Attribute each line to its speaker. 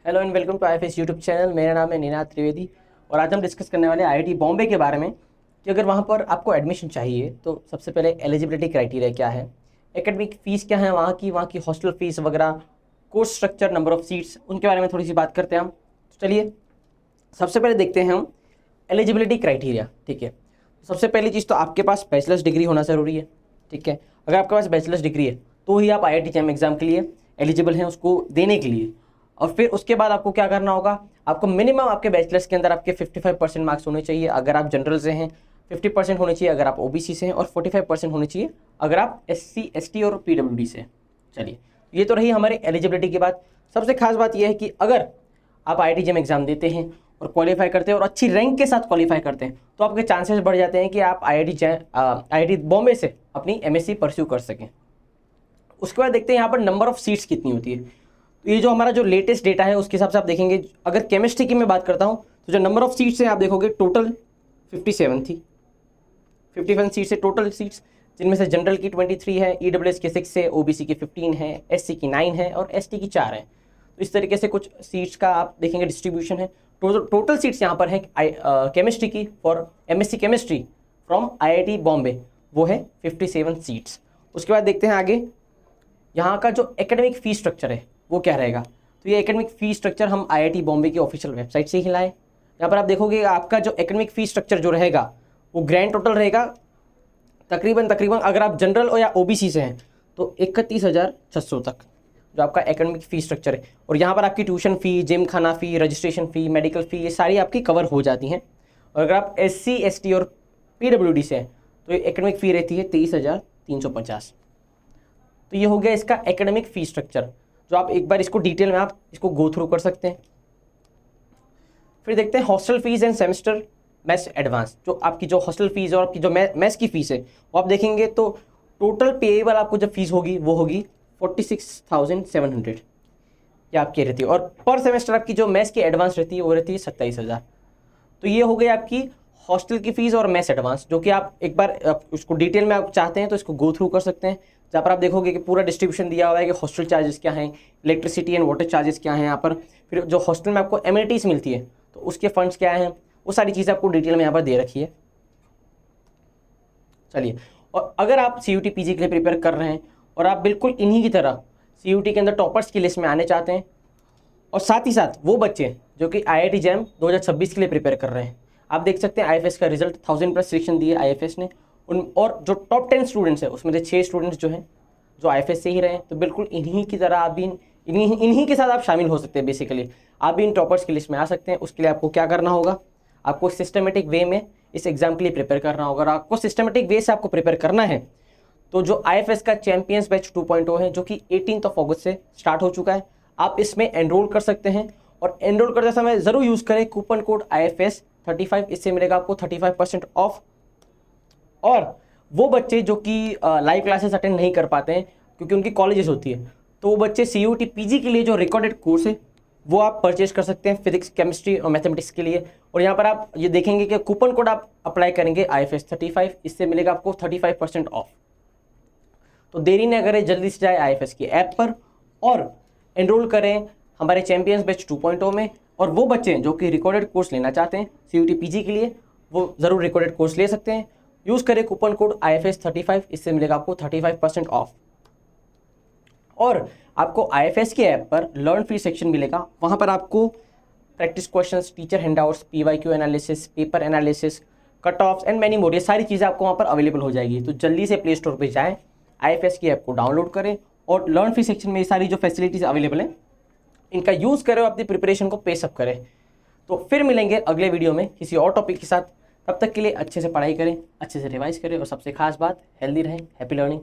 Speaker 1: Hello and welcome to IFS YouTube channel. मेरा नाम है निनाद त्रिवेदी और आज हम डिस्कस करने वाले हैं आईआईटी बॉम्बे के बारे में कि अगर वहाँ पर आपको एडमिशन चाहिए तो सबसे पहले एलिजिबिलिटी क्राइटेरिया क्या है, एकेडमिक फ़ीस क्या है वहाँ की हॉस्टल फीस वगैरह, course structure, number of seats, उनके बारे में थोड़ी सी बात करते हैं हम। तो चलिए सबसे पहले देखते हैं हम एलिजिबिलिटी क्राइटेरिया। ठीक है, सबसे पहली चीज़ तो आपके पास बैचलर्स डिग्री होना ज़रूरी है। ठीक है, अगर आपके पास बैचलर्स डिग्री है तो ही आप आईआईटी जेईई एग्ज़ाम के लिए एलिजिबल हैं उसको देने के लिए। और फिर उसके बाद आपको क्या करना होगा, आपको मिनिमम आपके बैचलर्स के अंदर आपके 55% मार्क्स होने चाहिए अगर आप जनरल से हैं, 50% होने चाहिए अगर आप ओबीसी से हैं और 45% होने चाहिए अगर आप एससी एसटी और पीडब्ल्यूडी से हैं। चलिए, ये तो रही हमारी एलिजिबिलिटी की बात। सबसे खास बात यह है कि अगर आप आईआईटी जेईई एग्ज़ाम देते हैं और क्वालिफाई करते हैं और अच्छी रैंक के साथ क्वालिफाई करते हैं तो आपके चांसेस बढ़ जाते हैं कि आप आईआईटी बॉम्बे से अपनी एमएससी परस्यू कर सकें। उसके बाद देखते हैं यहाँ पर नंबर ऑफ सीट्स कितनी होती है। तो ये जो हमारा जो लेटेस्ट डेटा है उसके हिसाब से आप देखेंगे, अगर केमिस्ट्री की मैं बात करता हूँ तो जो नंबर ऑफ सीट्स हैं आप देखोगे टोटल 57 थी। 51 सीट्स है टोटल सीट्स, जिनमें से जनरल की 23 है, ईडब्ल्यूएस की 6 है, ओबीसी की 15 है, एससी की 9 है और एसटी की 4 है। तो इस तरीके से कुछ सीट्स का आप देखेंगे डिस्ट्रीब्यूशन है। टोटल सीट्स यहाँ पर है केमिस्ट्री की for MSc chemistry from IIT Bombay वो है 57 सीट्स। उसके बाद देखते हैं आगे यहाँ का जो एकेडमिक फी स्ट्रक्चर है वो क्या रहेगा। तो ये एकेडमिक फ़ी स्ट्रक्चर हम आईआईटी बॉम्बे की ऑफिशियल वेबसाइट से ही लाए। यहाँ पर आप देखोगे आपका जो एकेडमिक फ़ी स्ट्रक्चर जो रहेगा वो ग्रैंड टोटल रहेगा तकरीबन अगर आप जनरल और या ओबीसी से हैं तो 31,600 तक जो आपका एकेडमिक फ़ी स्ट्रक्चर है। और यहाँ पर आपकी ट्यूशन फ़ी, जिम खाना फ़ी, रजिस्ट्रेशन फ़ी, मेडिकल फ़ी, ये सारी आपकी कवर हो जाती हैं। और अगर आप एससी एसटी और पीडब्ल्यूडी से हैं तो ये एकेडमिक फ़ी रहती है 23,350। तो ये हो गया इसका एकेडमिक फ़ी स्ट्रक्चर, जो आप एक बार इसको डिटेल में आप इसको गो थ्रू कर सकते हैं। फिर देखते हैं hostel fees end semester mess advance. जो आपकी जो हॉस्टल फीस और आपकी जो मेस की फ़ीस है वो आप देखेंगे तो टोटल पेएबल आपको जब फीस होगी वो होगी 46,700 ये आपकी रहती है। और पर सेमेस्टर आपकी जो मेस की एडवांस रहती है वो रहती है 27,000। तो ये हो गई आपकी हॉस्टल की फ़ीस और मेस एडवांस, जो कि आप एक बार उसको डिटेल में आप चाहते हैं तो इसको गो थ्रू कर सकते हैं, जहाँ पर आप देखोगे कि पूरा डिस्ट्रीब्यूशन दिया हुआ है कि हॉस्टल चार्जेस क्या हैं, इलेक्ट्रिसिटी एंड वाटर चार्जेस क्या हैं यहाँ पर, फिर जो हॉस्टल में आपको एमिनिटीज़ मिलती है तो उसके फंड्स क्या हैं, वो सारी चीज़ें आपको डिटेल में यहाँ पर दे रखी है। चलिए, और अगर आप CUT PG के लिए प्रिपेयर कर रहे हैं और आप बिल्कुल इन्हीं की तरह CUT के अंदर टॉपर्स की लिस्ट में आने चाहते हैं और साथ ही साथ वो बच्चे जो कि आईआईटी जेईई 2026 के लिए प्रिपेयर कर रहे हैं, आप देख सकते हैं आईएफएस का रिजल्ट 1000+ सिलेक्शन दिए आईएफएस ने उन, और जो टॉप 10 स्टूडेंट्स हैं उसमें से 6 स्टूडेंट्स जो हैं जो आईएफएस से ही रहे हैं। तो बिल्कुल इन्हीं की तरह आप भी इन्हीं के साथ आप शामिल हो सकते हैं। बेसिकली आप भी इन टॉपर्स की लिस्ट में आ सकते हैं। उसके लिए आपको क्या करना होगा, आपको सिस्टमेटिक वे में इस एग्जाम के लिए प्रिपेयर करना होगा। और आपको सिस्टमेटिक वे से आपको प्रिपेयर करना है तो जो आईएफएस का चैंपियंस बैच 2.0 है जो कि 18 अगस्त से स्टार्ट हो चुका है, आप इसमें एनरोल कर सकते हैं। और एनरोल करते समय ज़रूर यूज़ करें कूपन कोड IFS35, इससे मिलेगा आपको 35% ऑफ। और वो बच्चे जो कि लाइव क्लासेस अटेंड नहीं कर पाते हैं क्योंकि उनकी कॉलेजेस होती है, तो वो बच्चे CUT PG के लिए जो रिकॉर्डेड कोर्स है वो आप परचेज कर सकते हैं फिजिक्स, केमिस्ट्री और मैथमेटिक्स के लिए। और यहाँ पर आप ये देखेंगे कि कूपन कोड आप अप्लाई करेंगे IFS35, इससे मिलेगा आपको 35% ऑफ। तो देरी न करें, जल्दी से जाए IFS की ऐप पर और एनरोल करें हमारे चैंपियंस बैच 2.0 में। और वो बच्चे जो कि रिकॉर्डेड कोर्स लेना चाहते हैं CUT PG के लिए वो ज़रूर रिकॉर्डेड कोर्स ले सकते हैं। यूज़ करें कूपन कोड IFS35, इससे मिलेगा आपको 35% ऑफ। और आपको IFS के ऐप पर लर्न फ्री सेक्शन मिलेगा, वहाँ पर आपको practice questions, teacher handouts, PYQ analysis, paper analysis, cut offs and many more, ये सारी चीज़ें आपको वहाँ पर अवेलेबल हो जाएगी। तो जल्दी से प्ले स्टोर पर जाएँ, IFS की ऐप को डाउनलोड करें और लर्न फ्री सेक्शन में ये सारी जो फैसिलिटीज़ अवेलेबल हैं इनका यूज़ करें और अपनी प्रिपरेशन को पेसअप करें। तो फिर मिलेंगे अगले वीडियो में किसी और टॉपिक के साथ। तब तक के लिए अच्छे से पढ़ाई करें, अच्छे से रिवाइज करें और सबसे खास बात हेल्दी रहें। Happy learning.